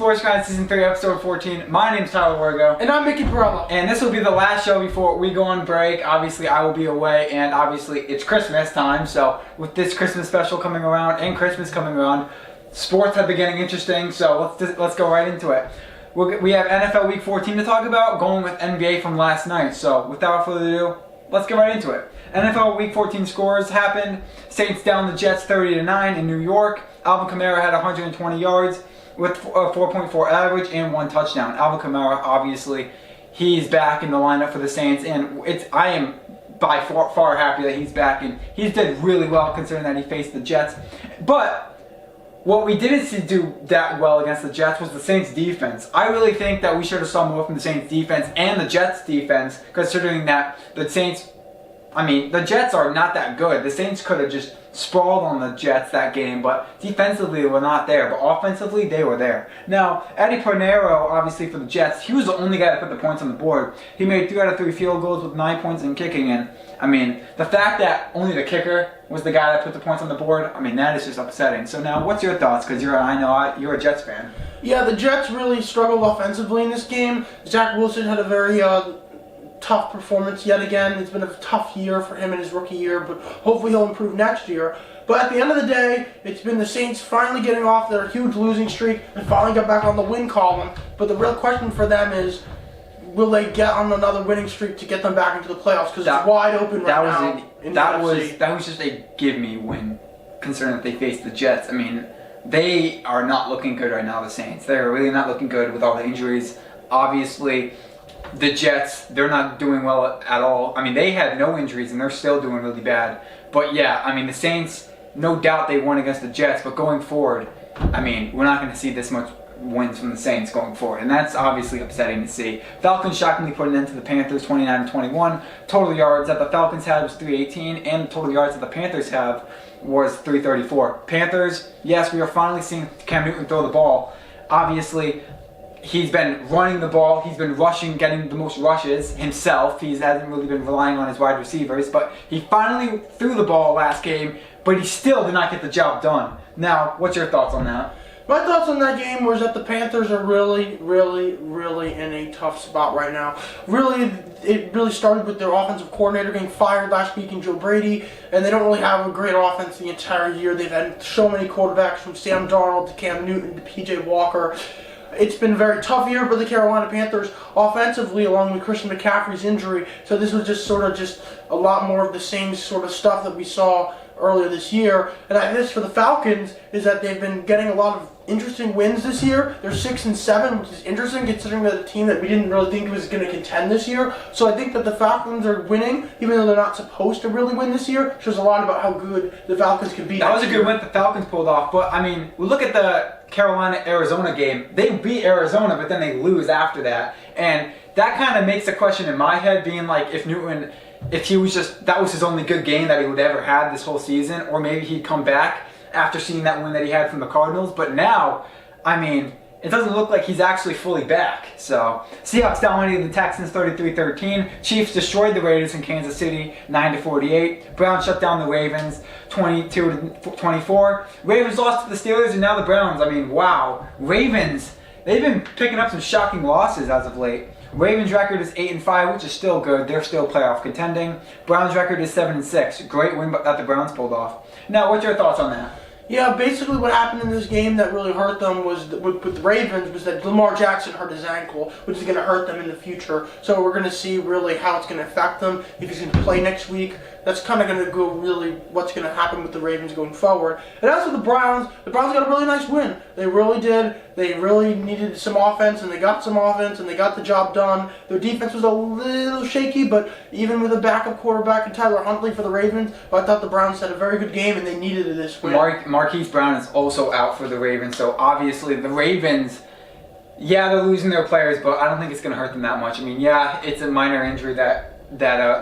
Sports Grind Season 3, Episode 14. My name's Tyler Wargo. And I'm Mcbride. And this will be the last show before we go on break. Obviously, I will be away, and obviously, it's Christmas time. So, with this Christmas special coming around and Christmas coming around, sports have been getting interesting. So, let's go right into it. We have NFL Week 14 to talk about, going with NBA from last night. So, without further ado, let's get right into it. NFL Week 14 scores happened. Saints down the Jets 30-9 in New York. Alvin Kamara had 120 yards with a 4.4 average and 1 touchdown. Alvin Kamara, obviously, he's back in the lineup for the Saints, and I am by far happy that he's back, and he did really well considering that he faced the Jets. But what we didn't see do that well against the Jets was the Saints defense. I really think that we should have saw more from the Saints defense and the Jets defense, considering that the Saints, the Jets are not that good. The Saints could have just sprawled on the Jets that game, but defensively they were not there, but offensively they were there. Now, Eddie Pinheiro, obviously for the Jets, he was the only guy that put the points on the board. He made 3 out of 3 field goals with 9 points in kicking, and the fact that only the kicker was the guy that put the points on the board, that is just upsetting. So now, what's your thoughts? Because you're a Jets fan. Yeah, the Jets really struggled offensively in this game. Zach Wilson had a very tough performance yet again. It's been a tough year for him in his rookie year, but hopefully he'll improve next year. But at the end of the day, it's been the Saints finally getting off their huge losing streak and finally got back on the win column. But the real question for them is, will they get on another winning streak to get them back into the playoffs? Because it's wide open right now. That was just a give-me win, considering that they faced the Jets. They are not looking good right now, the Saints. They're really not looking good with all the injuries. Obviously, the Jets, they're not doing well at all. They had no injuries and they're still doing really bad. But yeah, the Saints, no doubt they won against the Jets, but going forward, we're not going to see this much wins from the Saints going forward, and that's obviously upsetting to see. Falcons shockingly put an end to the Panthers 29-21. Total yards that the Falcons had was 318, and the total yards that the Panthers have was 334. Panthers, yes, we are finally seeing Cam Newton throw the ball. Obviously, he's been running the ball. He's been rushing, getting the most rushes himself. He hasn't really been relying on his wide receivers, but he finally threw the ball last game, but he still did not get the job done. Now, what's your thoughts on that? My thoughts on that game was that the Panthers are really in a tough spot right now. It really started with their offensive coordinator getting fired last week in Brady, and they don't really have a great offense the entire year. They've had so many quarterbacks from Sam Darnold to Cam Newton to P.J. Walker. It's been a very tough year for the Carolina Panthers offensively, along with Christian McCaffrey's injury. So this was just a lot more of the same sort of stuff that we saw earlier this year. And this for the Falcons is that they've been getting a lot of interesting wins this year. They're 6-7, which is interesting considering that a team that we didn't really think was going to contend this year. So I think that the Falcons are winning, even though they're not supposed to really win this year. Shows a lot about how good the Falcons can be. That was a good win the Falcons pulled off. But we look at the Carolina-Arizona game. They beat Arizona, but then they lose after that. And that kind of makes a question in my head, being like, if he was that was his only good game that he would ever had this whole season, or maybe he'd come back after seeing that win that he had from the Cardinals. But now, it doesn't look like he's actually fully back. So, Seahawks dominated the Texans 33-13. Chiefs destroyed the Raiders in Kansas City 9-48. Browns shut down the Ravens 22-24. Ravens lost to the Steelers, and now the Browns. Wow. Ravens, they've been picking up some shocking losses as of late. Ravens' record is 8-5, which is still good. They're still playoff contending. Browns' record is 7-6. Great win that the Browns pulled off. Now, what's your thoughts on that? Yeah, basically what happened in this game that really hurt them was with the Ravens was that Lamar Jackson hurt his ankle, which is going to hurt them in the future. So we're going to see really how it's going to affect them, if he's going to play next week. That's kind of going to go really what's going to happen with the Ravens going forward. And as for the Browns got a really nice win. They really did. They really needed some offense, and they got some offense, and they got the job done. Their defense was a little shaky, but even with a backup quarterback and Tyler Huntley for the Ravens, I thought the Browns had a very good game, and they needed this win. Marquise Brown is also out for the Ravens, so obviously the Ravens, they're losing their players, but I don't think it's going to hurt them that much. It's a minor injury that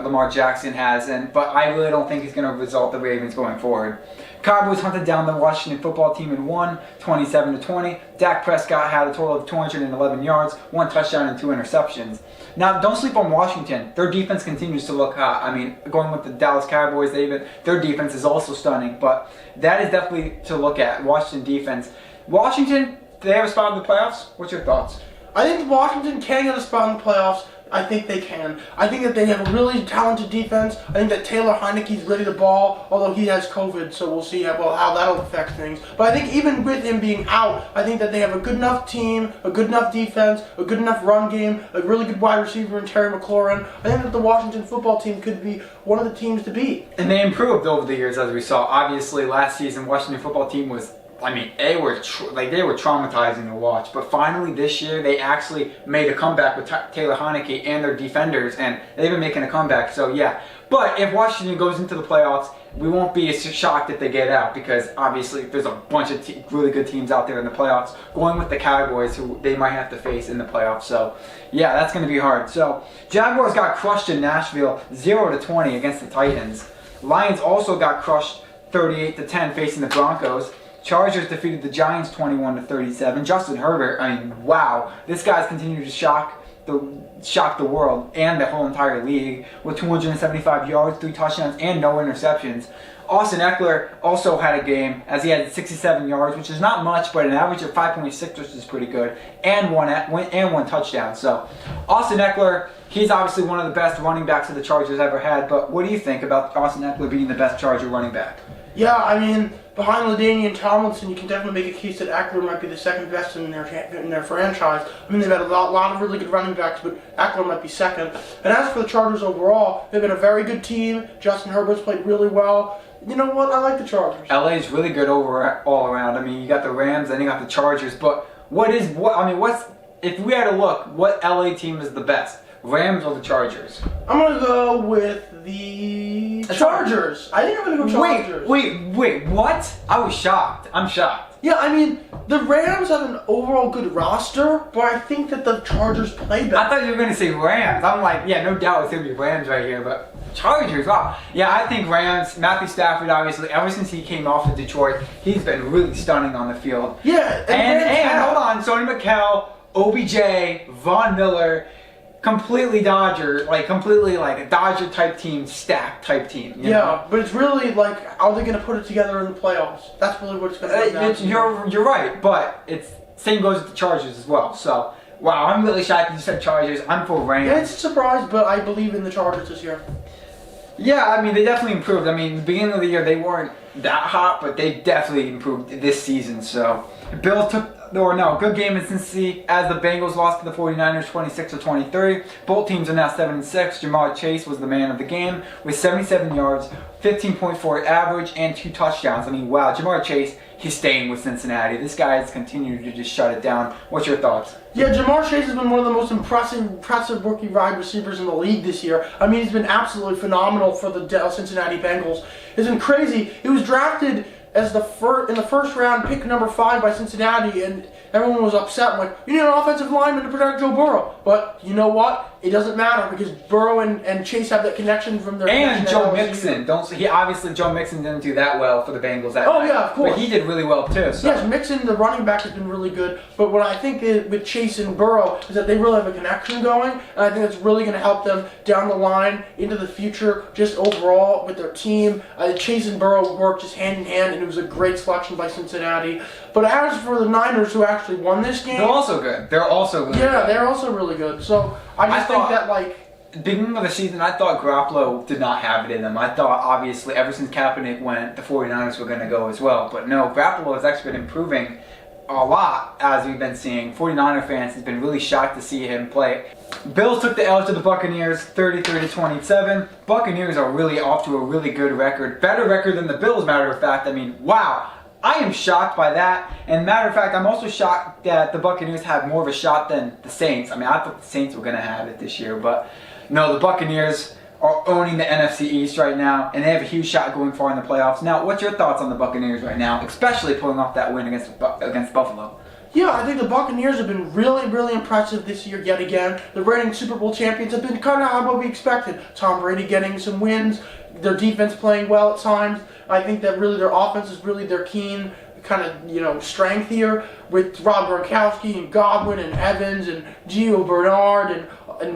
Lamar Jackson has, but I really don't think it's going to result the Ravens going forward. Cowboys hunted down the Washington football team and won 27-20. Dak Prescott had a total of 211 yards, 1 touchdown and 2 interceptions. Now, don't sleep on Washington. Their defense continues to look hot. Going with the Dallas Cowboys, their defense is also stunning, but that is definitely to look at. Washington defense. Washington, Do they have a spot in the playoffs? What's your thoughts? I think Washington can get a spot in the playoffs. I think they can. I think that they have a really talented defense. I think that Taylor Heineke's ready to ball, although he has COVID, so we'll see how that'll affect things. But I think even with him being out, I think that they have a good enough team, a good enough defense, a good enough run game, a really good wide receiver in Terry McLaurin. I think that the Washington football team could be one of the teams to beat. And they improved over the years, as we saw. Obviously, last season, Washington football team was, they were traumatizing to watch. But finally, this year, they actually made a comeback with Taylor Heineke and their defenders, and they've been making a comeback. So yeah. But if Washington goes into the playoffs, we won't be as shocked if they get out, because obviously there's a bunch of really good teams out there in the playoffs, going with the Cowboys, who they might have to face in the playoffs. So yeah, that's going to be hard. So Jaguars got crushed in Nashville, 0-20 against the Titans. Lions also got crushed 38-10 facing the Broncos. Chargers defeated the Giants 21-37. Justin Herbert, wow, this guy's continued to shock the world and the whole entire league with 275 yards, 3 touchdowns, and no interceptions. Austin Eckler also had a game as he had 67 yards, which is not much, but an average of 5.6, which is pretty good, and one touchdown. So Austin Eckler, he's obviously one of the best running backs that the Chargers ever had. But what do you think about Austin Eckler being the best Charger running back? Yeah, behind LaDainian Tomlinson, you can definitely make a case that Eckler might be the second best in their franchise. They've had a lot of really good running backs, but Eckler might be second. And as for the Chargers overall, they've been a very good team. Justin Herbert's played really well. You know what? I like the Chargers. LA is really good all around. You got the Rams, then you got the Chargers. But if we had to look, what LA team is the best? Rams or the Chargers? I'm going to go with the Chargers. I think I'm going to go Chargers. Wait, what? I was shocked. I'm shocked. Yeah, the Rams have an overall good roster, but I think that the Chargers play better. I thought you were going to say Rams. I'm like, yeah, no doubt it's going to be Rams right here, but Chargers, wow. Yeah, I think Rams, Matthew Stafford, obviously, ever since he came off of Detroit, he's been really stunning on the field. Yeah. And hold on, Sony Michel, OBJ, Von Miller, completely a Dodger type team, stacked type team. You know? But it's really are they going to put it together in the playoffs? That's really what it's going to come down to. You're right, but same goes with the Chargers as well. So wow, I'm really shocked that you said Chargers. I'm for Rams. Yeah, it's a surprise, but I believe in the Chargers this year. Yeah, they definitely improved. The beginning of the year they weren't that hot, but they definitely improved this season. So Bills good game in Cincinnati as the Bengals lost to the 49ers 26-23. Both teams are now 7-6. Jamar Chase was the man of the game with 77 yards, 15.4 average, and 2 touchdowns. Wow, Jamar Chase, he's staying with Cincinnati. This guy has continued to just shut it down. What's your thoughts? Yeah, Jamar Chase has been one of the most impressive rookie wide receivers in the league this year. He's been absolutely phenomenal for the Cincinnati Bengals. It's been crazy. He was drafted as in the first round, pick number 5 by Cincinnati, and everyone was upset. You need an offensive lineman to protect Joe Burrow. But you know what? It doesn't matter because Burrow and Chase have that connection from their and Joe Mixon. Joe Mixon didn't do that well for the Bengals that night. Yeah, of course. But he did really well too. So. Yes, Mixon, the running back, has been really good. But what I think with Chase and Burrow is that they really have a connection going, and I think it's really going to help them down the line into the future, just overall with their team. Chase and Burrow work just hand in hand, and it was a great selection by Cincinnati. But as for the Niners, who actually won this game, they're also good. They're also really good. Yeah, they're also really good. So I think that beginning of the season, I thought Garoppolo did not have it in them. I thought, obviously, ever since Kaepernick went, the 49ers were going to go as well. But no, Garoppolo has actually been improving a lot, as we've been seeing. 49er fans have been really shocked to see him play. Bills took the L to the Buccaneers, 33-27. Buccaneers are really off to a really good record. Better record than the Bills, matter of fact. Wow. I am shocked by that. And matter of fact, I'm also shocked that the Buccaneers have more of a shot than the Saints. I thought the Saints were going to have it this year, but no, the Buccaneers are owning the NFC East right now, and they have a huge shot going far in the playoffs. Now, what's your thoughts on the Buccaneers right now, especially pulling off that win against Buffalo? Yeah, I think the Buccaneers have been really, really impressive this year yet again. The reigning Super Bowl champions have been kind of what we expected. Tom Brady getting some wins, their defense playing well at times. I think that really their offense is really their keen strength here with Rob Gronkowski and Godwin and Evans and Gio Bernard and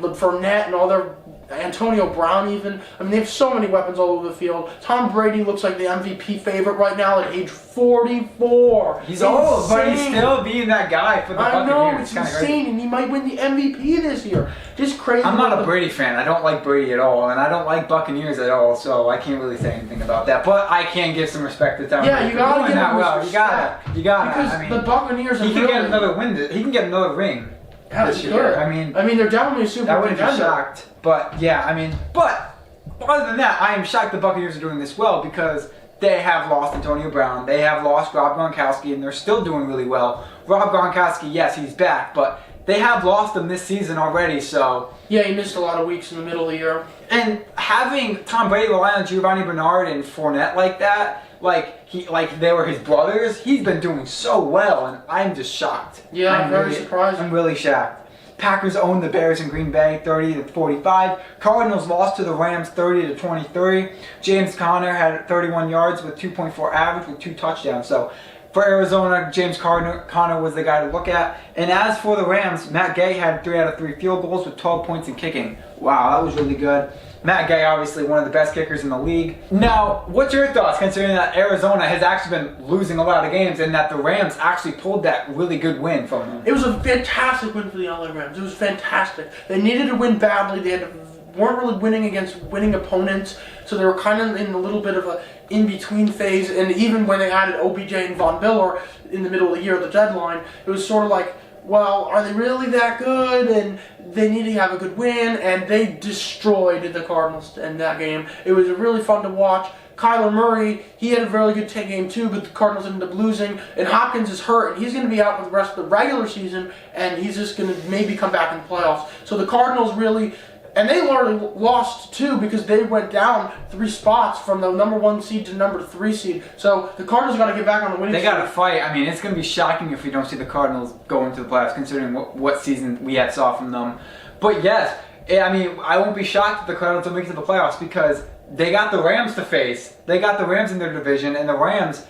Fournette and all their Antonio Brown even. I mean, they have so many weapons all over the field. Tom Brady looks like the MVP favorite right now at age 44. He's old, but he's still being that guy for the Buccaneers. I know, it's insane, and he might win the MVP this year. Just crazy. I'm not a Brady fan. I don't like Brady at all, and I don't like Buccaneers at all, so I can't really say anything about that. But I can give some respect to Tom Brady. Yeah, you gotta give him well. You gotta. Because I mean, the Buccaneers are he can get another win. He can get another ring this year. I mean, they're definitely a Super Bowl I wouldn't be contender. shocked. But yeah, I mean, but other than that, I am shocked the Buccaneers are doing this well because they have lost Antonio Brown, they have lost Rob Gronkowski, and they're still doing really well. Rob Gronkowski, yes, he's back, but they have lost him this season already, so... Yeah, he missed a lot of weeks in the middle of the year. And having Tom Brady rely on Giovanni Bernard and Fournette like that, like they were his brothers, he's been doing so well, and I'm just shocked. Yeah, I'm very surprised. I'm really shocked. Packers owned the Bears in Green Bay 30-45. Cardinals lost to the Rams 30-23. James Conner had 31 yards with 2.4 average with 2 touchdowns. So for Arizona, James Conner was the guy to look at. And as for the Rams, Matt Gay had 3 out of 3 field goals with 12 points in kicking. Wow, that was really good. Matt Gay, obviously one of the best kickers in the league. Now, what's your thoughts considering that Arizona has actually been losing a lot of games and that the Rams actually pulled that really good win from them? It was a fantastic win for the LA Rams. It was fantastic. They needed to win badly. They weren't really winning against winning opponents, so they were kind of in a little bit of a in-between phase. And even when they added OBJ and Von Miller in the middle of the year at the deadline, it was sort of like, well, are they really that good? And they need to have a good win, and they destroyed the Cardinals in that game. It was really fun to watch. Kyler Murray, he had a really good game too, but the Cardinals ended up losing. And Hopkins is hurt, and he's going to be out for the rest of the regular season, and he's just going to maybe come back in the playoffs. So the Cardinals really... And they already lost too because they went down 3 spots from the number 1 seed to number 3 seed. So the Cardinals got to get back on the winning They got to fight. I mean, it's going to be shocking if we don't see the Cardinals go into the playoffs, considering what season we had saw from them. But yes, I mean, I won't be shocked if the Cardinals don't make it to the playoffs because they got the Rams to face. They got the Rams in their division, and the Rams.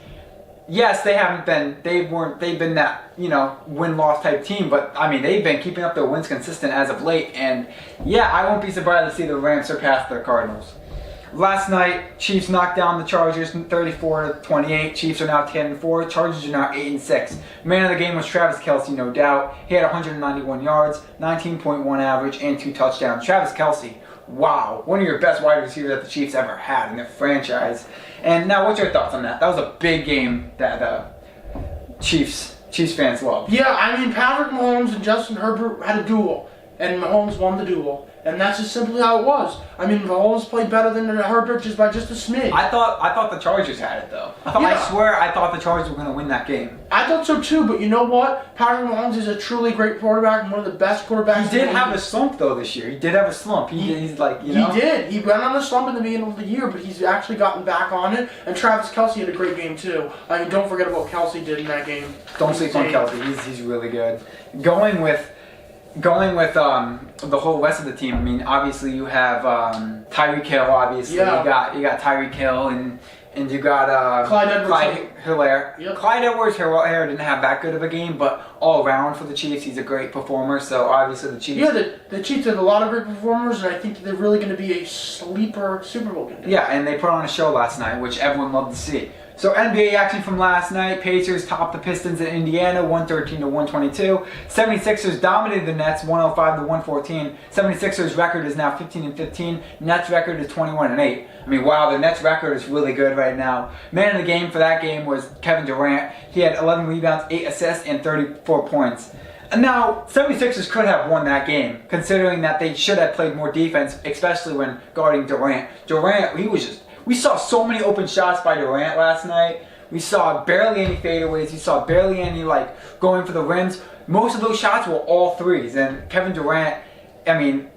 Yes, they've been that, win-loss type team, but, I mean, they've been keeping up their wins consistent as of late, and, yeah, I won't be surprised to see the Rams surpass the Cardinals. Last night, Chiefs knocked down the Chargers 34-28. Chiefs are now 10-4. Chargers are now 8-6. Man of the game was Travis Kelce, no doubt. He had 191 yards, 19.1 average, and 2 touchdowns. Travis Kelce, wow, one of your best wide receivers that the Chiefs ever had in their franchise. And now, what's your thoughts on that? That was a big game that Chiefs fans love. Yeah, I mean, Patrick Mahomes and Justin Herbert had a duel, and Mahomes won the duel. And that's just simply how it was. I mean, Mahomes played better than Herbert just by just a smidge. I thought the Chargers had it, though. I swear I thought the Chargers were going to win that game. I thought so, too. But you know what? Patrick Mahomes is a truly great quarterback and one of the best quarterbacks. He did have a slump, though, this year. He did have a slump. He's like, He did. He went on a slump in the beginning of the year, but he's actually gotten back on it. And Travis Kelce had a great game, too. I mean, don't forget about what Kelce did in that game. Don't sleep on Kelce. He's really good. Going with the whole rest of the team. I mean, obviously you have Tyreek Hill. Obviously, you got Tyreek Hill and you got Clyde Edwards-Helaire. Yep. Clyde Edwards-Helaire didn't have that good of a game, but all around for the Chiefs, he's a great performer. So obviously the Chiefs. Yeah, the Chiefs had a lot of great performers, and I think they're really going to be a sleeper Super Bowl contender. Yeah, and they put on a show last night, which everyone loved to see. So NBA action from last night. Pacers topped the Pistons in Indiana, 113-122. 76ers dominated the Nets, 105-114. 76ers record is now 15-15. Nets record is 21-8. I mean, wow, the Nets record is really good right now. Man of the game for that game was Kevin Durant. He had 11 rebounds, 8 assists, and 34 points. And now, 76ers could have won that game, considering that they should have played more defense, especially when guarding Durant. Durant, we saw so many open shots by Durant last night. We saw barely any fadeaways. We saw barely any, going for the rims. Most of those shots were all threes. And Kevin Durant, I mean,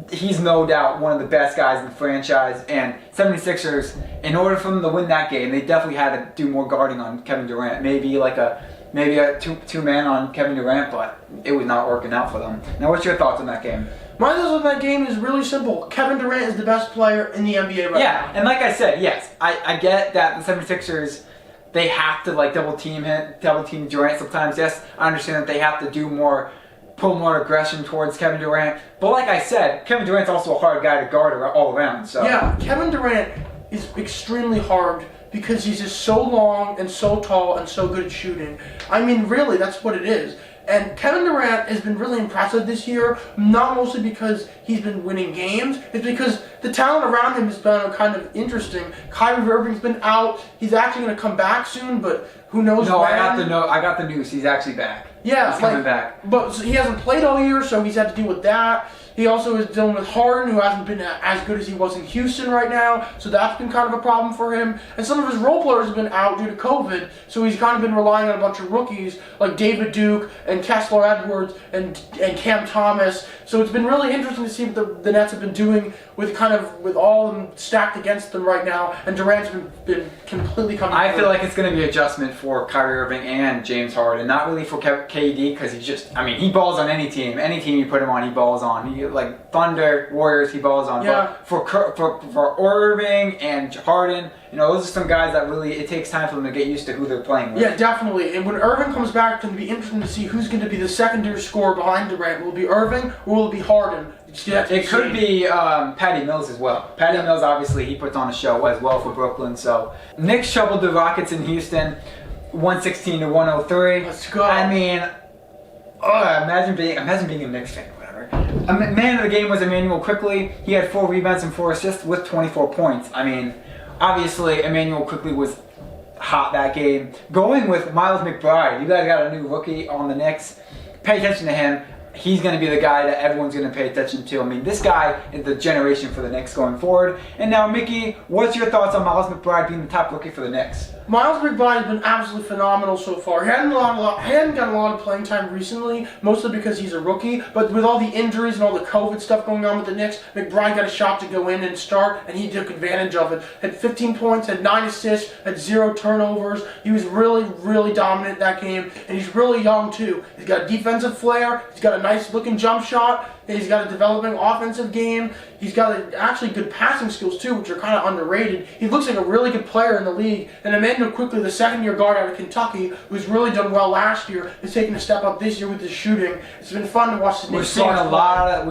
he's no doubt one of the best guys in the franchise. And 76ers, in order for them to win that game, they definitely had to do more guarding on Kevin Durant. Maybe a two-man on Kevin Durant, but it was not working out for them. Now, what's your thoughts on that game? My thoughts on that game is really simple. Kevin Durant is the best player in the NBA right now. Yeah, and like I said, yes, I get that the 76ers, they have to double team Durant sometimes. Yes, I understand that they have to do more pull more aggression towards Kevin Durant. But like I said, Kevin Durant's also a hard guy to guard all around. So yeah, Kevin Durant is extremely hard because he's just so long and so tall and so good at shooting. I mean, really, that's what it is. And Kevin Durant has been really impressive this year, not mostly because he's been winning games, it's because the talent around him has been kind of interesting. Kyrie Irving's been out. He's actually going to come back soon, but who knows when. I got the news. He's actually back. Yeah, he's coming back. But he hasn't played all year, so he's had to deal with that. He also is dealing with Harden, who hasn't been as good as he was in Houston right now, so that's been kind of a problem for him. And some of his role players have been out due to COVID, so he's kind of been relying on a bunch of rookies like David Duke and Kessler Edwards and Cam Thomas. So it's been really interesting to see what the Nets have been doing with all of them stacked against them right now, and Durant's been completely coming. I feel like it's going to be adjustment for Kyrie Irving and James Harden, not really for KD, because he balls on any team. Any team you put him on, he balls on. Like Thunder, Warriors, he balls on. Yeah. But for Irving and Harden, those are some guys that really, it takes time for them to get used to who they're playing with. Yeah, definitely. And when Irving comes back, it's going to be interesting to see who's going to be the secondary scorer behind Durant. Will it be Irving or will it be Harden? It could be Patty Mills as well. Patty Mills, obviously, he puts on a show as well for Brooklyn. So Knicks troubled the Rockets in Houston, 116-103. Let's go. I mean, imagine being a Knicks fan. Man of the game was Emmanuel Quickley. He had 4 rebounds and 4 assists with 24 points. I mean, obviously Emmanuel Quickley was hot that game. Going with Miles McBride, you guys got a new rookie on the Knicks. Pay attention to him. He's going to be the guy that everyone's going to pay attention to. I mean, this guy is the generation for the Knicks going forward. And now, Mickey, what's your thoughts on Miles McBride being the top rookie for the Knicks? Miles McBride has been absolutely phenomenal so far. He hadn't gotten a lot of playing time recently, mostly because he's a rookie. But with all the injuries and all the COVID stuff going on with the Knicks, McBride got a shot to go in and start, and he took advantage of it. Had 15 points, had 9 assists, had 0 turnovers. He was really, really dominant that game, and he's really young too. He's got a defensive flair. He's got a nice-looking jump shot. He's got a developing offensive game. He's got actually good passing skills too, which are kind of underrated. He looks like a really good player in the league. And Emmanuel Quickley, the second-year guard out of Kentucky, who's really done well last year, is taking a step up this year with his shooting. It's been fun to watch the Knicks. We're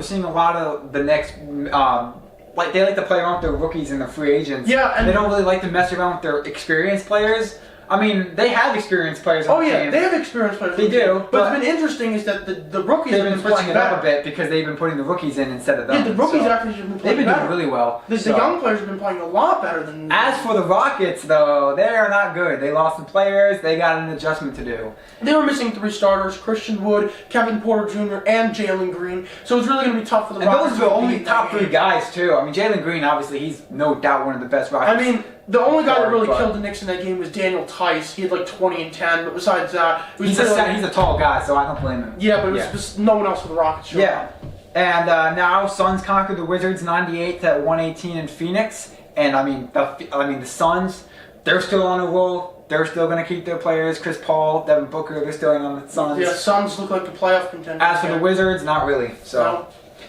seeing a lot of the Knicks. They like to play around with their rookies and their free agents. Yeah, and they don't really like to mess around with their experienced players. I mean, they have experienced players on the team. They have experienced players. They do. But what's been interesting is that the rookies have been been switching playing it better. up a bit because they've been putting the rookies in instead of them. Yeah, the rookies actually have been playing They've been better. doing really well. The young players have been playing a lot better than. As for the Rockets, though, they are not good. They lost some players. They got an adjustment to do. They were missing 3 starters: Christian Wood, Kevin Porter Jr., and Jalen Green. So it's really going to be tough for the Rockets. And those are the only top 3 guys, too. I mean, Jalen Green, obviously, he's no doubt one of the best Rockets. I mean, the only guy that really killed the Knicks in that game was Daniel Tice. He had like 20 and 10, but besides that, it was he's a tall guy, so I don't blame him. Yeah, but it was just no one else for the Rockets. Yeah. And now Suns conquered the Wizards 98-118 in Phoenix. And I mean the Suns, they're still on a roll. They're still going to keep their players. Chris Paul, Devin Booker, they're still on the Suns. Yeah, Suns look like a playoff contender. As for the Wizards, not really. So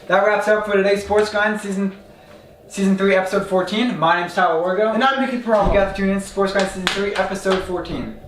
that wraps up for today's Sports Grind Season 3, Episode 14. My name's Tyler Wargo. And I'm Mickey Peralta. You got to tune in to Sports Grind Season 3, Episode 14.